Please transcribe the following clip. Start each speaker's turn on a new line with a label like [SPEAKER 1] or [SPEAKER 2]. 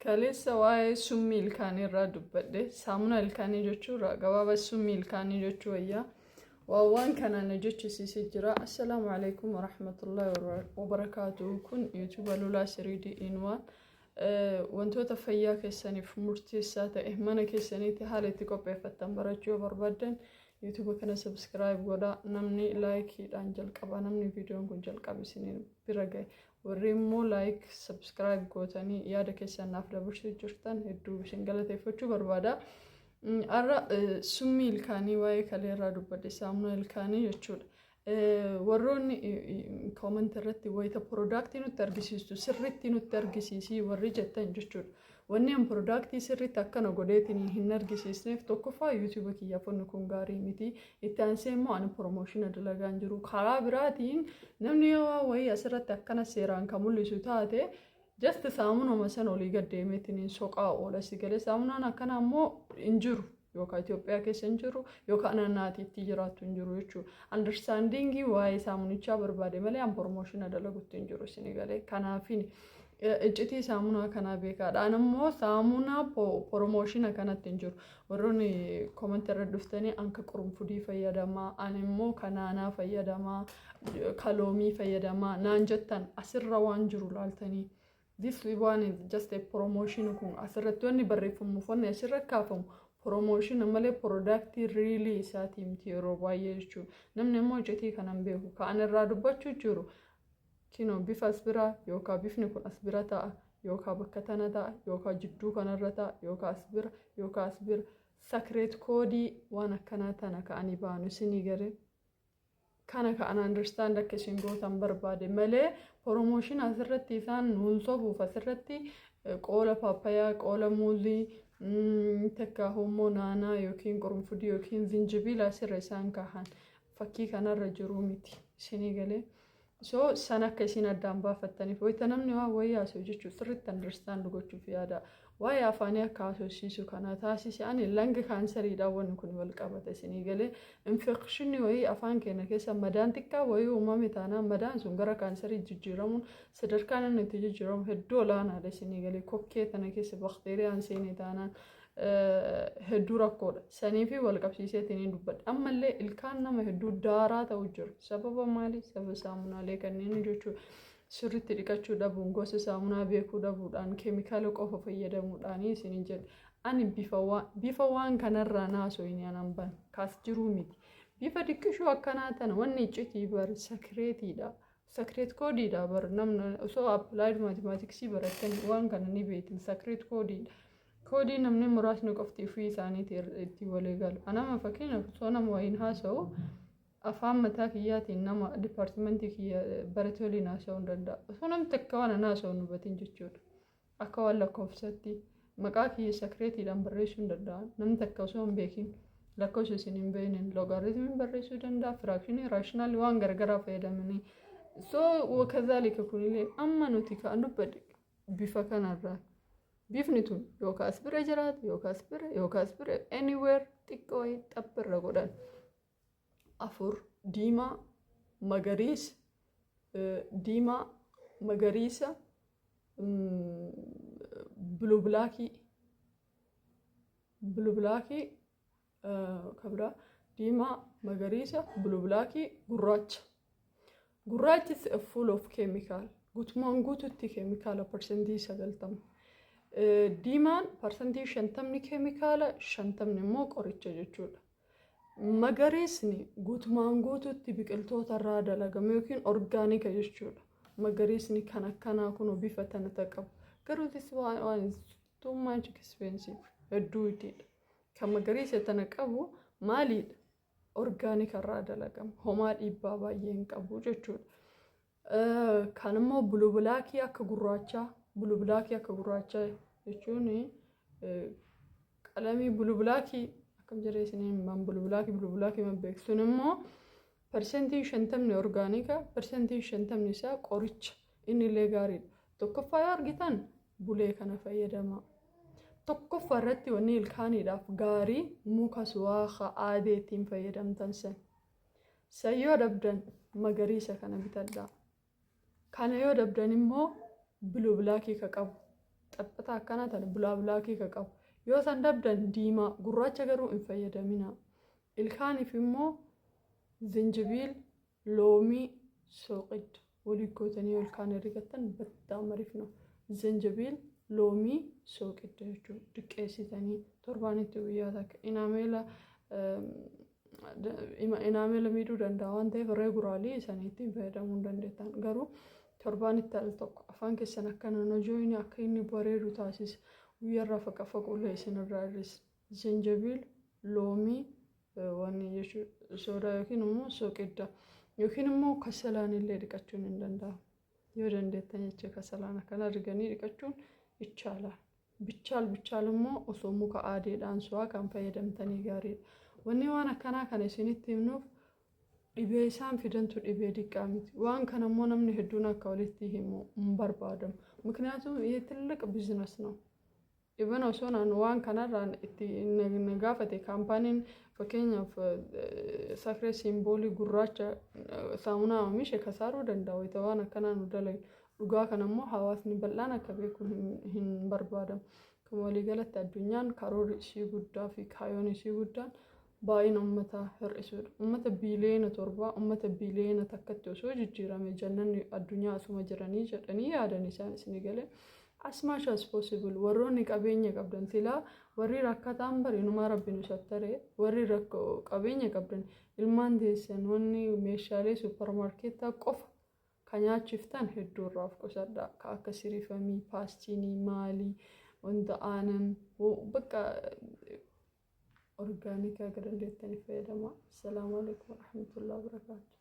[SPEAKER 1] Kaleessa waa'ee summii ilkaanii irraa dubbadhe saamuna ilkaanii jechuudha gabaaba summii ilkaanii jechuu wayyaa waan kanaan jechisiisee jira. Assalaamu alaykum warahmatullahi wabarakaatuh. Kun YouTube Lulaa 3D in 1 wantoota fayyaa keessaniif murteessaa ta'e mana keessaniitti haala itti qopheeffattan barachuu barbaadan YouTube kana subscribe godhaa. Namni like dhaan jalqaba namni viidiyoon kun jalqabe isiniin bira gahe warri immoo like subscribe gootanii yaada keessan naaf dabarsuu jirtan hedduu isin galateeffachuu barbaada. Arra summii ilkaanii waa'ee kaleerraa dubbadhe saamuna ilkaanii jechuudha. Warroonni comment irratti wayita product nutti argisiistu sirriitti nutti argisiisii warri jettan jechuudha. Wanni an product sirriitti akkana godheetiin hin argisiisneef tokkoffaa YouTube kiyyaafonni kun gaarii miti. Itti aansee immoo ani promotion dalagaan jiru. Karaa biraatiin namni yoo wayii asirratti akkana seeraan kan mul'isu taate just saamunuma san olii gaddeemeetiin soqaa oola sigalee saamunaan akkana ammoo hin jiru. Yookaan Itoophiyaa keessa hin jiru yookaan naannaatiitti jiraattu hin jiru jechuudha. Understandingii waa'ee saamunichaa barbaade malee an promotion dalaguutti hin jiru sinigalee. Kanaafin iccitii saamunaa kanaa beekaadha. An immoo saamunaa promotion kanatti hin jiru. Warroonni comment irra dhuftanii anka qurunfudii fayyadamaa, an immoo kanaanaa fayyadamaa, kaloomii fayyadamaa naan jettan asirra waan jiru laaltanii. This one is just a promotion kun asirratti wanni barreeffamuuf wanni asirra kaafamu. Promotion malee product really isaati miti yeroo baay'ee jechuudha. Namni immoo iccitii kanan beeku kan irraa dubbachuu jiru. Kino bifa asbiraa yookaan bifni kun asbira ta'a yookaan bakka tana ta'a yookaan jidduu kanarra ta'a yookaan asbira secret code waan akkanaa tana ka'anii baanu isinii garee. Kana ka'an understand akka isin gootan barbaade malee promotion asirratti isaan nuun sobuuf asirratti qoola paappayaa qoola muuzii takka homoo naanaa yookiin qurunfudii yookiin zinjibiila asirra isaan kahan fakkii kanarra jiru miti isinii galee. So sana akka isin addaan baafattaniif wayita namni waa wayii haasa'u jechuun sirriitti understand gochuuf yaada. Waa'ee afaanii akka haasofsiisu kana taasise ani langa kaansariidhaan wanni kun wal qabata isinii galee. Infekshinni wayii afaan keenya keessa madaan xiqqaa wayii uumame taanaan madaan sun gara kaansarii jijjiiramuun sadarkaan inni itti jijjiiramu hedduu olaanaadha isinii galee. Kokkee tana keessa bakteeriyaan seenee taanaan hedduu rakkoodha. Sanii fi wal qabsiiseetiin hin dubbadha. Ammallee ilkaan nama hedduu daaraa ta'u jiru. Sababa maali? Sababa saamunaalee kanneen jechuudha. Sirriitti dhiqachuu dhabuun gosa saamunaa beekuu dhabuudhaan keemikaala qofa fayyadamuudhaan isin jedhu. Ani bifa waan kanarraa naasoo hin aanan kaas jiruu miti. Bifa dhiqishuu akkanaa tana wanni iccitii bar sakireetiidha. Secret code bar namni osoo applied mathematics barattan waan kana ni beektin secret code. Code namni muraasni qofti fi isaaniitti itti walii galu. Anama fakkeenya osoo nama wayiin haasa'u afaan mataa kiyyaatiin nama departmentii kiyya baratee waliin haasa'uu hin danda'a. Osoo namni takka waan haasa'u nu hubatin jechuudha. Akka waan lakkoofsatti maqaa kiyya sakireetiidhaan barreessuu hin danda'a. Namni takka osoo hin beekin lakkoofsa isin hin beeknen loogaaritimii barreessuu danda'a. Firaakshinii raashinaali waan garagaraa fayyadamanii. So kazaalika kunillee amma nuti kan dubbadde bifa kanarraa. Bifni tun yookaan asbira jiraatu yookaan asbira anywhere xiqqoo xabbirra godhan. Afur diimaa magariisa blue blackii kabira diimaa magariisa blue blackii gurraacha. Gurraachi is full of chemical. Guutumaan guututti chemical percentage 90. Diimaan percentage 50 chemical 50 immoo qoricha jechuudha. Magariisni guutumaan guututti biqiltoota irraa dalagame yookiin orgaanika jechuudha. Magariisni kan akkanaa kun bifa tana qabu. Garuu this one is too much expensive. Hedduu ittidha. Kan magariisa tana qabu maaliidha? Orgaanika irraa dalagama. Homaa dhiibbaa baay'ee hin qabu jechuudha. Kan immoo blue blackii akka gurraachaa jechuun qalamii blue blackii akkam jedhee isiniin blue blackii mabbeeksuun immoo percentage 50 orgaanika percentage 50 isaa qoricha inni illee gaariidha. Tokkoffaa yoo argitan bulee kana fayyadama. Tokkoffaa irratti wanni ilkaaniidhaaf gaarii muka suwaaqa aadeetiin fayyadamtan san. Sayyoo dabdan magariisa kana bitadhaa. Kana yoo dabdan immoo blue blackii ka qabu xaphata akkana tan blaakii ka qabu yoo san dabdan diimaa gurraacha garuu hin fayyadamina. Ilkaaniif immoo zinjibiil loomii soqid walii gootanii ilkaan rigattan badaam ariif ነው። zinjibiil loomii soqid jechuudha diqqeessitanii torbaanitti guyyaa takka inaamela miidhuu danda'a waan ta'eef reeguraalii isaaniitti fayyadamuu hin dandeettan garuu torbaanitti al tokko afaan keessan akka naannoo akka inni bareedu taasisa guyyarraa faqa faquulee isinirraa irris zinjibiil loomii wanni jechuudha soodaa yookiin immoo soqidda yookiin immoo kasalaan illee dhiqachuun hin danda'amu yoo dandeettan jecha kasalaan akkana arganii dhiqachuun ichaala bichaal immoo osoo muka aadiidhaan su'aa kan fayyadamtanii gaariidha. Wanni waan akkanaa kana isinitti himnuuf dhibee isaan fidantu dhibee diqqaa miti waan kana immoo namni hedduun akka walitti himu hin barbaadamu ምክንያቱም ይሄ ትልቅ ቢዝነስ ነው. Even osoo naan waan kanarraan itti gaafate kaampaaniin fakkeenyaaf sakree simboolii gurraacha saamunaa oomishe kasaaruu danda'a wayita waan akkanaa nu dalagu dhugaa kana immoo hawaasni bal'aan akka beeku hin barbaadamu. Kan waliigalatti addunyaan karoorri ishii guddaa fi kaayyoon ishii guddaan baay'ina uummataa hir'isuudha. Uummata biiliyoona 7 uummata biiliyoona takkatti osoo jijjiirame jannanni addunyaa asuma jiranii jedhanii yaadan isaan isin galee. As much as possible warroonni qabeenya qabdan silaa warri rakkataan bariinuma rabbi nu sattare warri qabeenya qabdan ilmaan deessan wanni meeshaalee suuparmaarkeetaa qofa kan nyaachiftan hedduu irraa of qusadhaa akka sirifamii paastinii maalii wanta aanan bakka orgaanika akka dandeettaniif fayyadamaa. Assalaamu alaikum warahmatullahi wabarakaatuh.